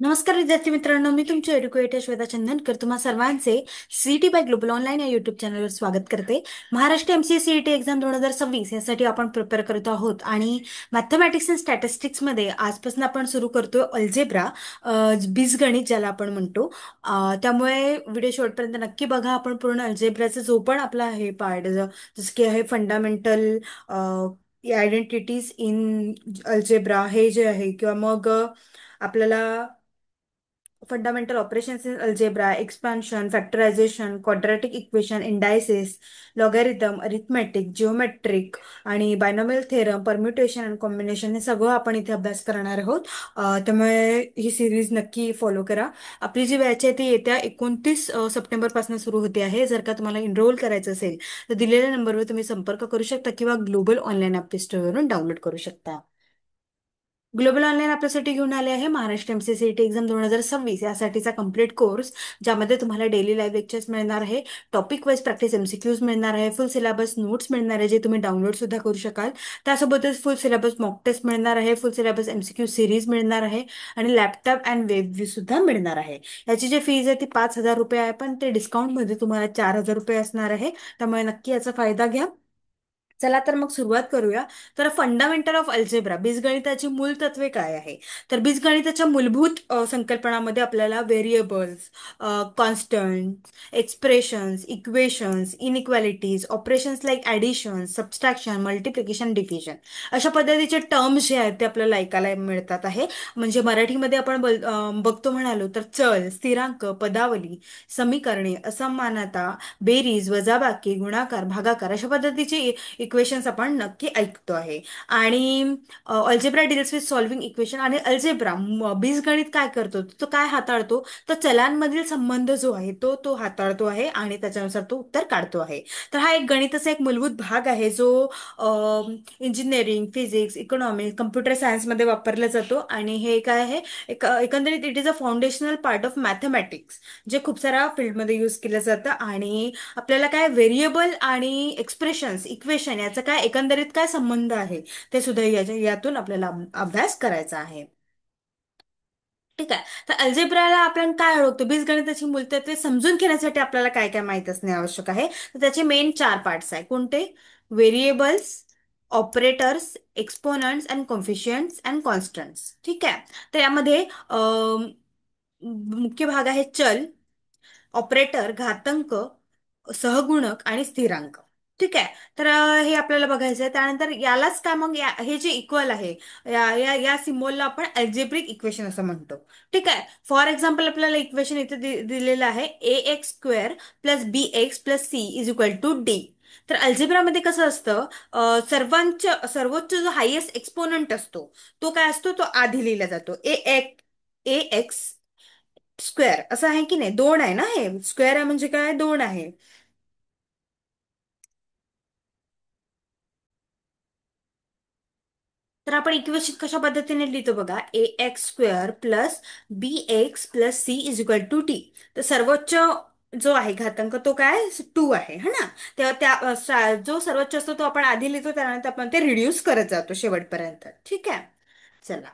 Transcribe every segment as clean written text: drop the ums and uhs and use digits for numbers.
नमस्कार विद्यार्थी मित्रांनो, मी तुमची एड्युकेटर श्वेता चंदनकर तुम्हा सर्वांचे सीईटी बाय ग्लोबल ऑनलाईन या युट्यूब चॅनलवर स्वागत करते. महाराष्ट्र एमसीए सीईटी एक्झाम 2026 यासाठी आपण प्रिपेअर करत आहोत आणि मॅथमॅटिक्स अँड स्टॅटिस्टिक्समध्ये आजपासून आपण सुरू करतोय अल्जेब्रा, बीजगणित ज्याला आपण म्हणतो. त्यामुळे व्हिडिओ शेवटपर्यंत नक्की बघा. आपण पूर्ण अल्जेब्राचा जो पण आपला आहे पार्ट, जसं की आहे फंडामेंटल आयडेंटिटीज इन अल्जेब्रा हे जे आहे, किंवा मग आपल्याला fundamental operations in algebra, expansion, factorisation, quadratic equation, indices, logarithm, arithmetic, geometric आणि binomial theorem, permutation and combination हे सगळं आपण इथे अभ्यास करणार आहोत. त्यामुळे ही सिरीज नक्की फॉलो करा. आपली जी बॅच आहे ती येत्या 29 सप्टेंबरपासून सुरू होते आहे. जर का तुम्हाला एनरोल करायचं असेल तर दिलेल्या नंबरवर तुम्ही संपर्क करू शकता किंवा ग्लोबल ऑनलाईन ॲप स्टोअरवरून डाउनलोड करू शकता. ग्लोबल ऑनलाईन आपल्यासाठी घेऊन आले आहे महाराष्ट्र एमसीसीईटी एक्झाम 2026 यासाठीचा कम्प्लीट कोर्स, ज्यामध्ये तुम्हाला डेली लाईव्ह लेक्चर्स मिळणार आहे, टॉपिक वाईज प्रॅक्टिस एमसीक्यूज मिळणार आहे, फुल सिलेबस नोट्स मिळणार आहे जे तुम्ही डाउनलोड सुद्धा करू शकाल. त्यासोबतच फुल सिलेबस मॉक टेस्ट मिळणार आहे, फुल सिलेबस एमसीक्यू सिरीज मिळणार आहे आणि लॅपटॉप अँड वेब व्ह्यू सुद्धा मिळणार आहे. याची जी फीज आहे ती 5,000 रुपये आहे, पण ते डिस्काउंटमध्ये तुम्हाला 4,000 रुपये असणार आहे. त्यामुळे नक्की याचा फायदा घ्या. चला तर मग सुरुवात करूया. तर फंडामेंटल ऑफ अल्जेब्रा, बीजगणिताची मूल तत्वे काय आहे? तर बीजगणिताच्या मूलभूत संकल्पनामध्ये आपल्याला variables, constant, expressions, equations, inequalities, operations like addition, subtraction, multiplication, division अशा पद्धतीचे टर्म्स जे आहेत ते आपल्याला ऐकायला मिळतात आहे. म्हणजे मराठीमध्ये आपण बघतो म्हणालो तर चल, स्थिरांक, पदावली, समीकरणे, असमानता, बेरीज, वजाबाकी, गुणाकार, भागाकार अशा पद्धतीचे इक्वेशन्स आपण नक्की ऐकतो आहे. आणि algebra deals with solving equation. आणि अल्जेब्रा बीजगणित काय करतो, तो काय हाताळतो, तर चलांमधील संबंध जो आहे तो तो हाताळतो आहे आणि त्याच्यानुसार तो उत्तर काढतो आहे. तर हा एक गणिताचा एक मूलभूत भाग आहे जो इंजिनिअरिंग, फिजिक्स, इकॉनॉमिक्स, कम्प्युटर सायन्समध्ये वापरला जातो. आणि हे काय आहे, एकंदरीत it is a foundational part of mathematics, जे खूप साऱ्या फील्डमध्ये यूज केलं जातं. आणि आपल्याला काय व्हेरिएबल आणि एक्सप्रेशन्स, इक्वेशन याचा काय एकंदरीत काय संबंध आहे ते सुद्धा यातून आपल्याला अभ्यास करायचा आहे. ठीक आहे. तर अल्जेब्राला आपण काय ओळखतो, बीजगणिताची मूलतत्वे समजून घेण्यासाठी आपल्याला काय काय माहित असणे आवश्यक आहे. तर त्याचे मेन 4 पार्ट्स आहे. कोणते? Variables, operators, exponents and coefficients and constants. ठीक आहे. तर यामध्ये मुख्य भाग आहे चल, ऑपरेटर, घातांक, सहगुणक आणि स्थिरांक. ठीक आहे. तर हे आपल्याला बघायचं आहे. त्यानंतर यालाच काय मग हे जे इक्वल आहे, या या या सिम्बॉलला आपण अल्जेब्रिक इक्वेशन असं म्हणतो. ठीक आहे. फॉर एक्झाम्पल आपल्याला इक्वेशन इथे दिलेलं आहे, A X square plus B X plus C is equal to D. तर अल्जेब्रामध्ये कसं असतं, सर्वोच्च जो हायएस्ट एक्सपोनंट असतो तो काय असतो, तो आधी लिहिला जातो. ए एक्स स्क्वेअर असं आहे की नाही, 2 आहे ना, हे स्क्वेअर आहे म्हणजे काय, 2 आहे. तर आपण इक्वेशन कशा पद्धतीने लिहितो बघा, A X square plus B X plus C is equal to T. तर सर्वोच्च जो आहे घातांक तो काय, 2 आहे है ना. तेव्हा जो सर्वोच्च असतो तो आपण आधी लिहितो, त्यानंतर आपण ते रिड्यूस करत जातो शेवटपर्यंत. ठीक आहे. चला.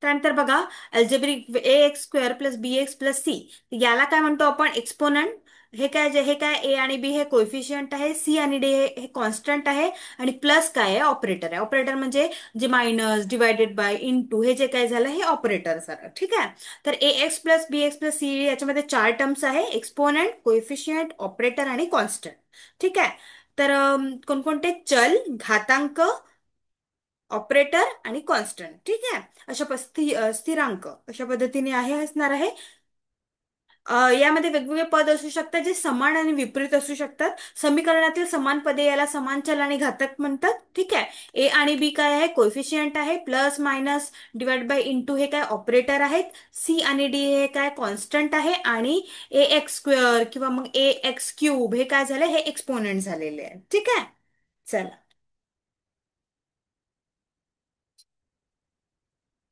त्यानंतर बघा, अल्जेब्रिक ए X square plus B X plus C, याला काय म्हणतो आपण, एक्सपोनंट. हे काय ए आणि बी हे कोएफिशियंट आहे, सी आणि डी हे कॉन्स्टंट आहे, आणि प्लस काय आहे, ऑपरेटर आहे. ऑपरेटर म्हणजे जे मायनस, डिवायडेड बाय, टू हे जे काय झालं हे ऑपरेटर सर. ठीक आहे. तर ए x plus B X plus C याच्यामध्ये 4 टर्म्स आहे, एक्सपोनंट, कोएफिशियंट, ऑपरेटर आणि कॉन्स्टंट. ठीक आहे. तर कोणकोणते, चल, घातांक, ऑपरेटर आणि कॉन्स्टंट. ठीक आहे. स्थिरांक अशा पद्धतीने आहे असणार आहे. यामध्ये वेगवेगळे पद असू शकतात जे समान आणि विपरीत असू शकतात. समीकरणातील समान पदे याला समान चल आणि घातक म्हणतात. ठीक आहे. ए आणि बी काय आहे, कोएफिशियंट आहे, plus minus divide by into हे काय ऑपरेटर आहेत, सी आणि डी हे काय कॉन्स्टंट आहे, आणि ए एक्स स्क्वेअर किंवा मग ए एक्स क्यूब हे काय झाले, हे एक्सपोनंट झालेले आहे. ठीक आहे. चला.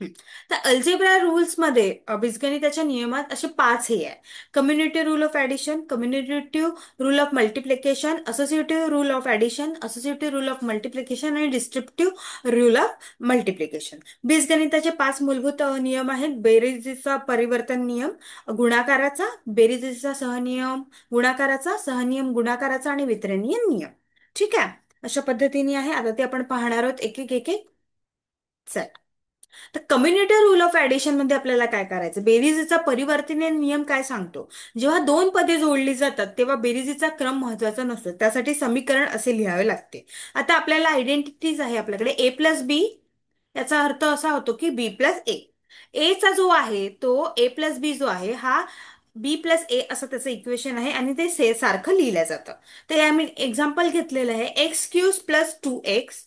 हं. तर अल्जेब्रा रूल्समध्ये बीजगणिताच्या नियमात असे पाच हे आहे. Community rule of addition, commutative rule of multiplication, associative rule of addition, associative rule of multiplication आणि डिस्ट्रिब्युटिव्ह रूल ऑफ मल्टिप्लिकेशन. बीजगणिताचे पाच मूलभूत नियम आहेत. बेरीजचा परिवर्तन नियम, गुणाकाराचा, बेरीजचा सहनियम, गुणाकाराचा, सहनियम गुणाकाराचा आणि वितरणीय नियम. ठीक आहे, अशा पद्धतीने आहे. आता ते आपण पाहणार आहोत एक एक एक एक. चल, तर कम्युनिटी रूल ऑफ ऍडिशन मध्ये आपल्याला काय करायचं? बेरीजचा परिवर्तनीय नियम काय सांगतो? जेव्हा दोन पदे जोडली जातात तेव्हा बेरीजचा क्रम महत्वाचा नसतो, त्यासाठी समीकरण असे लिहावे लागते. आता आपल्याला आयडेंटिटीज आहे आपल्याकडे ए प्लस बी, याचा अर्थ असा होतो की बी प्लस ए. ए चा जो आहे तो ए प्लस बी जो आहे हा बी प्लस ए असं त्याचं इक्वेशन आहे आणि ते सारखं लिहिलं जातं. ते आम्ही एक्झाम्पल घेतलेलं आहे, x cube plus 2x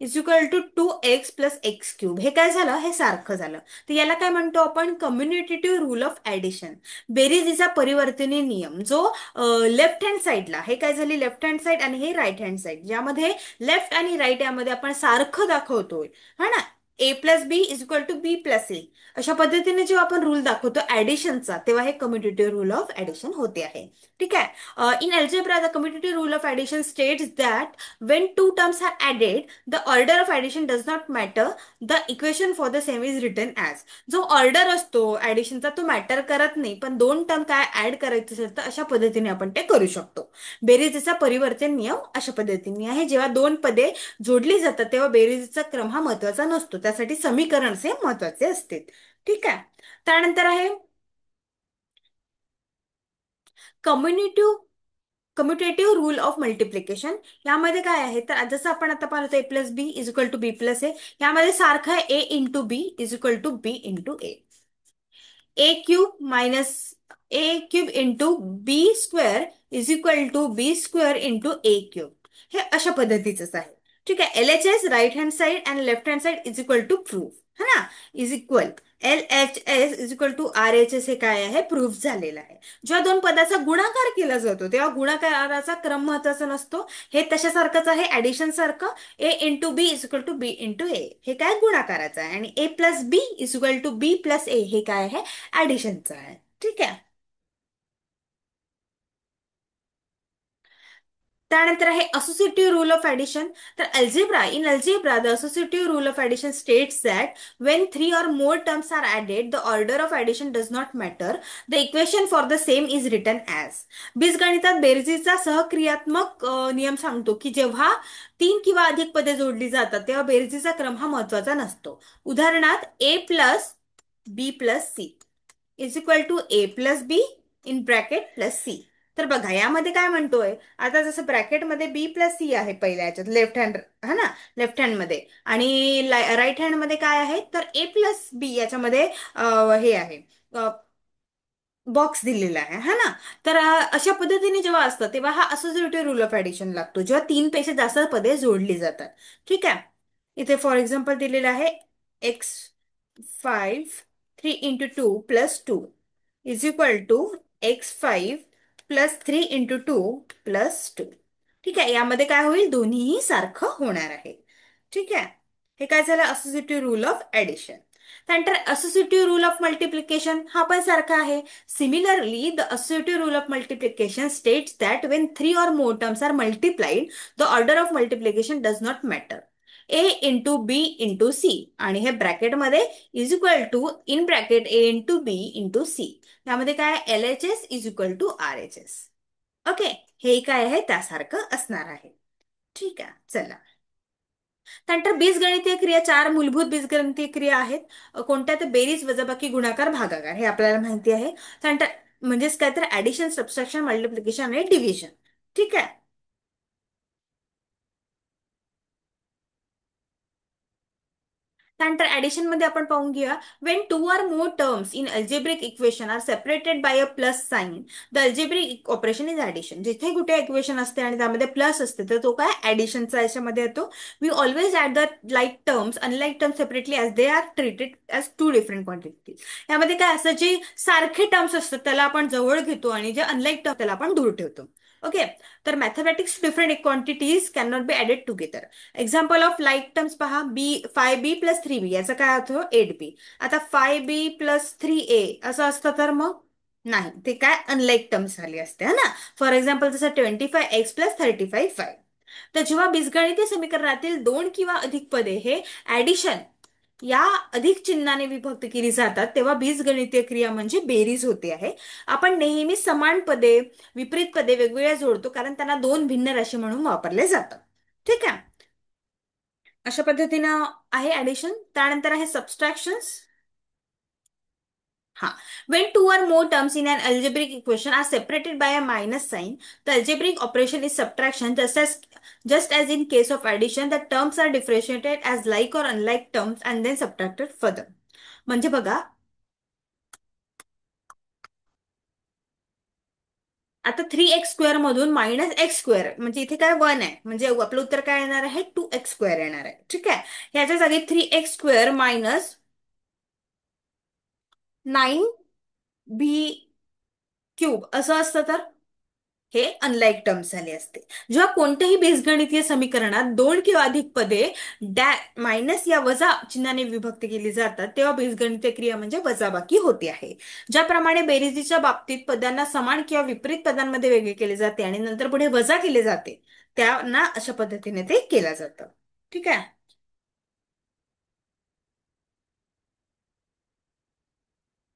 is equal to 2x plus x cube. हे काय झालं? हे सारखं झालं. तर याला काय म्हणतो आपण? कम्युनिटेटिव्ह रूल ऑफ ऍडिशन, बेरीजचा परिवर्तनीय नियम, जो लेफ्ट हँड साईडला, हे काय झाली लेफ्ट हँड साईड आणि हे राईट हँड साईड, ज्यामध्ये लेफ्ट आणि राईट यामध्ये आपण सारखं दाखवतोय, हा ना, A plus B is equal to B plus A. अशा पद्धतीने जेव्हा आपण रूल दाखवतो ऍडिशनचा, तेव्हा हे कम्युनिटेटिव्ह रूल ऑफ ऍडिशन होते आहे. ठीक आहे. In algebra the commutative rule of addition states that when two terms are added, the order of addition does not matter. The equation for the same is written as. जो order असतो ऍडिशनचा तो matter करत नाही, पण दोन term काय add करायचे असेल तर अशा पद्धतीने आपण ते करू शकतो. बेरीजचा परिवर्तन नियम अशा पद्धतीने आहे. जेव्हा दोन पदे जोडली जातात तेव्हा बेरीजचा क्रम हा महत्वाचा नसतो, त्यासाठी समीकरण हे महत्वाचे असते. ठीक आहे. त्यानंतर आहे commutative commutative rule of multiplication. यामध्ये काय आहे तर जसं आपण आता पाहतो A plus B is equal to B plus A, यामध्ये सारखं आहे A into B is equal to B into A. A cube minus A cube into B square is equal to B square into A cube. हे अशा पद्धतीचंच आहे. ठीक आहे. L H S right hand side and left hand side is equal to proof, है ना, is equal L H S is equal to R H S. हे काय आहे? प्रूफ झालेलं आहे. जेव्हा दोन पदाचा गुणाकार केला जातो तेव्हा गुणाकाराचा क्रम महत्वाचा नसतो. हे तशासारखंच आहे ऍडिशन सारखं. A into B is equal to B into A, हे काय गुणाकाराचं आहे. आणि A plus B is equal to B plus A, हे काय आहे? ऍडिशनचं आहे. ठीक आहे. त्यानंतर आहे असोसिएटिव्ह रूल ऑफ ऍडिशन. तर algebra the associative rule of addition states that when three or more terms are added, the order of addition does not matter. The equation for the same is written as. बीजगणितात बेरजेचा सहक्रियात्मक नियम सांगतो की जेव्हा तीन किंवा अधिक पदे जोडली जातात तेव्हा बेरजेचा क्रम हा महत्वाचा नसतो. उदाहरणार्थ A plus B plus C is equal to A plus B in bracket plus C. तर बघा यामध्ये काय म्हणतोय, आता जसं ब्रॅकेटमध्ये बी प्लस सी आहे पहिल्या याच्यात लेफ्ट हँड, हा ना, लेफ्ट हँड मध्ये, आणि राईट हँड मध्ये काय आहे तर ए प्लस बी याच्यामध्ये हे आहे, बॉक्स दिलेला आहे, हा ना. तर अशा पद्धतीने जेव्हा असतं तेव्हा हा असोसिएटिव्ह रूल ऑफ ऍडिशन लागतो, जेव्हा तीन पेक्षा जास्त पदे जोडली जातात. ठीक आहे. इथे फॉर एक्झाम्पल दिलेलं आहे x 5 3 into 2 plus 2 is equal to x5 plus 3 into 2 plus 2. ठीक आहे. यामध्ये काय होईल? दोन्हीही सारखं होणार आहे. ठीक आहे. हे काय झालं? Associative rule of addition. त्यानंतर असोसिएटिव्ह रूल ऑफ मल्टिप्लिकेशन हा पण सारखा आहे. Similarly the associative rule of multiplication states that when three or more terms are multiplied, the order of multiplication does not matter. A into B into C, आणि हे ब्रॅकेटमध्ये is equal to in bracket A into B into C. यामध्ये काय? L H S is equal to R H S. Okay, हे काय आहे त्यासारखं असणार आहे. ठीक आहे. चला, त्यानंतर बीजगणितीय क्रिया, चार मूलभूत बीजगणितीय क्रिया आहेत. कोणत्या? तर बेरीज, वजाबाकी, गुणाकार, भागाकार, हे आपल्याला माहिती आहे. त्यानंतर म्हणजेच काय तर ऍडिशन, सबट्रॅक्शन, मल्टिप्लिकेशन आणि डिव्हिजन. ठीक आहे. त्यानंतर ऍडिशन मध्ये आपण पाहून घेऊया. When two or more terms in algebraic equation are separated by a plus sign, the algebraic operation is addition. जिथे कुठे इक्वेशन असते आणि त्यामध्ये प्लस असते तर तो काय? ऍडिशनचा याच्यामध्ये येतो. We always add the like terms unlike terms separately as they are treated as two different quantities. यामध्ये काय असतं, जे सारखे टर्म्स असतात त्याला आपण जवळ घेतो आणि जे अनलाईक टर्म त्याला आपण दूर ठेवतो. ओके. तर mathematics different quantities can not be added together. Example of like terms पहा. फाय बी प्लस 3 बी याचा काय अर्थ? 8 बी. आता 5b प्लस 3a असं असतं तर मग नाही, ते काय अनलाईक टर्म्स झाली असते है ना. फॉर एक्झाम्पल जसं 25x प्लस 35y. तर जेव्हा बीजगणितीय समीकरणातील दोन किंवा अधिक पदे हे ऍडिशन या अधिक चिन्हाने विभक्त केली जातात तेव्हा बीजगणितीय क्रिया म्हणजे बेरीज होते आहे. आपण नेहमी समान पदे विपरीत पदे वेगवेगळ्या जोडतो कारण त्यांना दोन भिन्न राशी म्हणून वापरले जातात. ठीक आहे. अशा पद्धतीनं आहे ऍडिशन. त्यानंतर आहे सबस्ट्रॅक्शन्स. हा. When two or more terms in an algebraic equation are separated by a minus sign, the algebraic operation is subtraction. Just as in case of addition, the terms are differentiated as like or unlike terms and then subtracted further. म्हणजे बघा, आता 3x square मधून -x square म्हणजे इथे काय 1 आहे, म्हणजे आपलं उत्तर काय येणार आहे? 2x स्क्वेअर येणार आहे. ठीक आहे. ह्याच्या जागी 3x स्क्वेअर -9b क्यूब असं असतं तर हे अनलाईक टर्म्स झाले असते. जेव्हा कोणत्याही बीजगणितीय समीकरणात दोन किंवा अधिक पदे मायनस या वजा चिन्हाने विभक्त केली जातात तेव्हा बीजगणितीय क्रिया म्हणजे वजाबाकी होते आहे. ज्याप्रमाणे बेरीजच्या बाबतीत पदांना समान किंवा विपरीत पदांमध्ये वेगळे केले जाते आणि नंतर पुढे वजा केले जाते, त्यांना अशा पद्धतीने ते केलं जातं. ठीक आहे.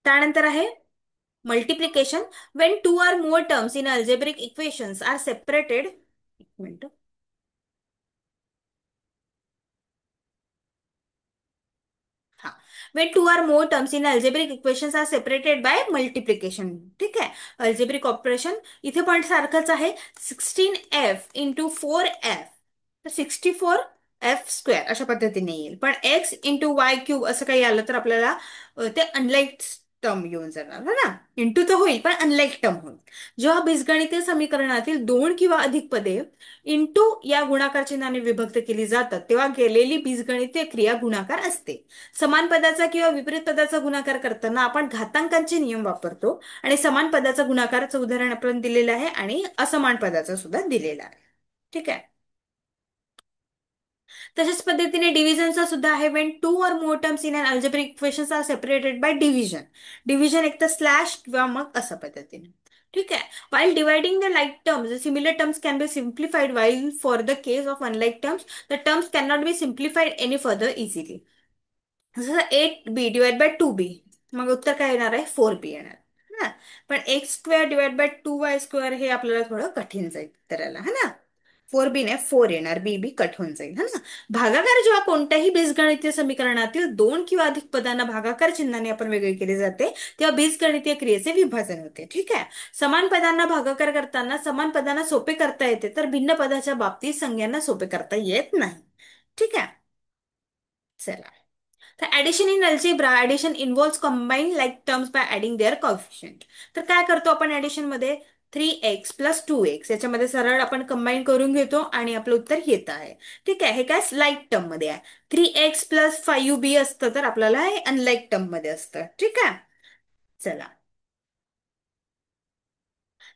त्यानंतर आहे multiplication. When two or more terms in algebraic equations are separated. एक मिनिट. हा. When two or more terms in algebraic equations are separated by multiplication. ठीक आहे. अल्जेब्रिक ऑपरेशन इथे पण सारखंच आहे. 16f × 4f तर 64f स्क्वेअर अशा पद्धतीने येईल. पण x × y³ असं काही आलं तर आपल्याला ते अनलाईक टर्म येऊन जाणार है ना. इंटू तर होईल पण अनलाईक टर्म होईल. जेव्हा बीजगणितीय समीकरणातील दोन किंवा अधिक पदे इंटू या गुणाकार चिन्हाने विभक्त केली जातात तेव्हा केलेली बीजगणितीय क्रिया गुणाकार असते. समान पदाचा किंवा विपरीत पदाचा गुणाकार करताना आपण घातांकांचे नियम वापरतो आणि समान पदाचा गुणाकाराचं उदाहरण आपण दिलेलं आहे आणि असमान पदाचं सुद्धा दिलेलं आहे. ठीक आहे. तशाच पद्धतीने डिव्हिजनचा सुद्धा आहे. When two or more terms in an algebraic equations are separated by division. Division एक तर स्लॅश किंवा मग अशा पद्धतीने. ठीक आहे. While dividing the like terms, the similar terms can be simplified, while for the case of unlike terms, the terms cannot be simplified any further easily. जसं 8b divide by 2b मग उत्तर काय येणार आहे? 4b येणार. ना. पण x² divide by 2y² हे आपल्याला थोडं कठीण जाईल करायला है ना. 4b ने 4 येणार, बी कट होऊन जाईल है ना. भागाकार जेव्हा कोणत्याही बीजगणितीय समीकरणातील दोन किंवा अधिक पदांना भागाकार चिन्हाने आपण वेगळे केले जाते तेव्हा बीजगणितीय क्रियेचे विभाजन होते. ठीक आहे. समान पदांना भागाकार करताना समान पदांना सोपे करता येते तर भिन्न पदाच्या बाबतीत संज्ञांना सोपे करता येत नाही. ठीक आहे. चला. तर addition in algebra, addition involves combine like terms by adding their coefficient. तर काय करतो आपण ऍडिशन मध्ये? 3x + 2x याच्यामध्ये सरळ आपण कंबाईन करून घेतो आणि आपलं उत्तर येत आहे. ठीक आहे. हे काय लाईक टर्म मध्ये आहे. 3x + 5b असतं तर आपल्याला हे अनलाईक टर्म मध्ये असतं. ठीक आहे. चला.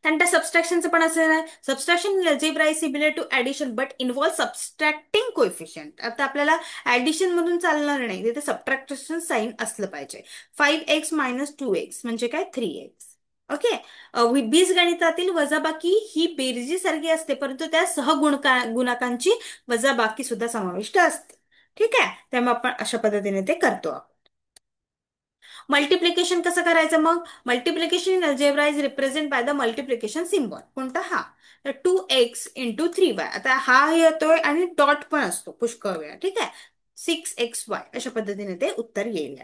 त्यानंतर सबस्ट्रॅक्शनचं पण असं आहे. Subtraction in algebra is similar to addition but involve subtracting coefficient. आता आपल्याला ऍडिशन मधून चालणार नाही, तिथे सबट्रॅक्शन साईन असलं पाहिजे. 5x - 2x म्हणजे काय? 3x. ओके. बीजगणितातील वजाबाकी ही बेरजीसारखी असते परंतु त्या गुणाकांची वजाबाकी सुद्धा समाविष्ट असते. ठीक आहे. त्यामुळे आपण अशा पद्धतीने ते करतो. मल्टिप्लिकेशन कसं करायचं मग? Multiplication in algebra is represent by the multiplication symbol. कोणता? हा. तर 2x × 3y. आता हा येतोय आणि डॉट पण असतो पुष्कळ वेळा. ठीक आहे. 6xy अशा पद्धतीने ते उत्तर येईल.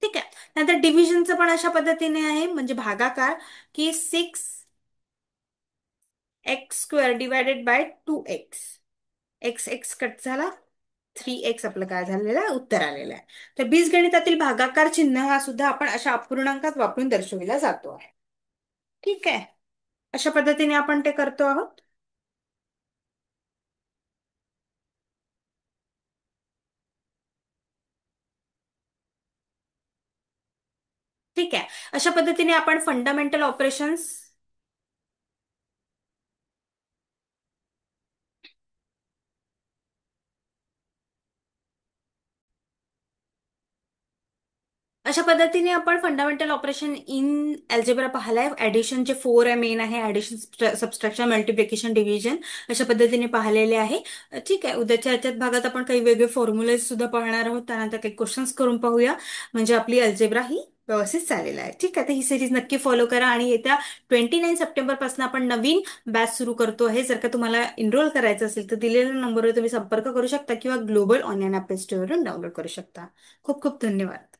ठीक आहे. नंतर डिव्हिजनचं पण अशा पद्धतीने आहे म्हणजे भागाकार की 6x² divided by 2x. x cut झाला, 3x आपलं काय झालेलं आहे? उत्तर आलेलं आहे. तर बीजगणितातील भागाकार चिन्ह हा सुद्धा आपण अशा अपूर्णांकात वापरून दर्शविला जातो आहे. ठीक आहे. अशा पद्धतीने आपण ते करतो आहोत. ठीक ठीक आहे. अशा पद्धतीने आपण फंडामेंटल ऑपरेशन्स अशा पद्धतीने आपण फंडामेंटल ऑपरेशन इन अल्जेब्रा पाहिलाय. ऍडिशनचे फोर आहे मेन आहे, ऍडिशन, सबट्रॅक्शन, मल्टिप्लिकेशन, डिव्हिजन. अशा पद्धतीने पाहिलेले आहे. ठीक आहे, उद्याच्या याच्यात भागात आपण काही वेगळे फॉर्म्युले सुद्धा पाहणार आहोत, त्यानंतर काही क्वेश्चन्स करून पाहूया. म्हणजे आपली अल्जेब्रा ही व्यवस्थित चालेल आहे. ठीक आहे, तर ही सिरीज नक्की फॉलो करा. आणि येत्या 29 सप्टेंबर पासून आपण नवीन बॅच सुरू करतो आहे. जर का तुम्हाला एनरोल करायचं असेल तर दिलेल्या नंबरवर तुम्ही संपर्क करू शकता किंवा ग्लोबल ऑनलाईन अभ्यास वरून डाउनलोड करू शकता. खूप खूप धन्यवाद.